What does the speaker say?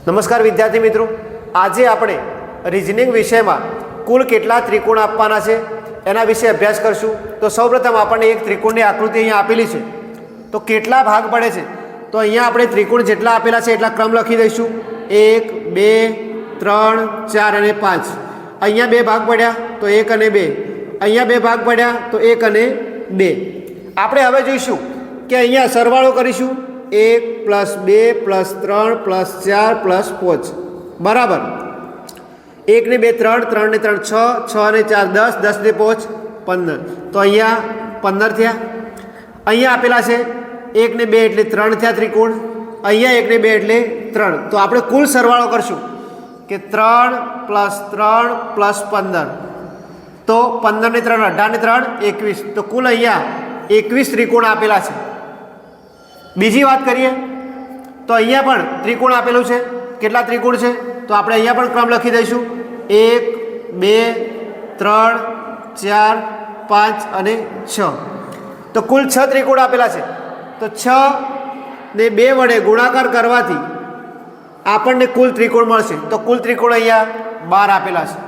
નમસ્કાર વિદ્યાર્થી મિત્રો, આજે આપણે રિઝનિંગ વિષયમાં કુલ કેટલા ત્રિકોણ આપવાના છે એના વિશે અભ્યાસ કરશું। તો સૌપ્રથમ આપણને એક ત્રિકોણની આકૃતિ અહીંયા આપેલી છે, તો કેટલા ભાગ પડે છે તો અહીંયા આપણે ત્રિકોણ જેટલા આપેલા છે એટલા ક્રમ લખી દઈશું। 1 2 3 4 અને 5। અહીંયા બે ભાગ પડ્યા તો 1 અને 2, અહીંયા બે ભાગ પડ્યા તો 1 અને 2। આપણે હવે જોઈશું કે અહીંયા સરવાળો કરીશું 1 + 2 + 3 + 4 + 5 બરાબર 1 ને 2 3, 3 ને 3 6, 6 ને 4 10, 10 ને 5 15। તો અહીંયા 15 થયા। અહીંયા આપેલા છે 1 ને 2 એટલે 3 થયા ત્રિકોણ, અહીંયા 1 ને 2 એટલે 3। તો આપણે કુલ સરવાળો કરશું કે 3 + 3 + 15, તો 15 ને 3 18 ને 3 21। તો કુલ અહીંયા 21 ત્રિકોણ આપેલા છે। બીજી વાત કરીએ તો અહીંયા પણ ત્રિકોણ આપેલું છે। કેટલા ત્રિકોણ છે તો આપણે અહીંયા પણ ક્રમ લખી દઈશું 1 2 3 4 5 અને 6। તો કુલ 6 ત્રિકોણ આપેલા છે। તો 6 ને 2 વડે ગુણાકાર કરવાથી આપણને કુલ ત્રિકોણ મળશે। તો કુલ ત્રિકોણ અહીંયા 12 આપેલા છે।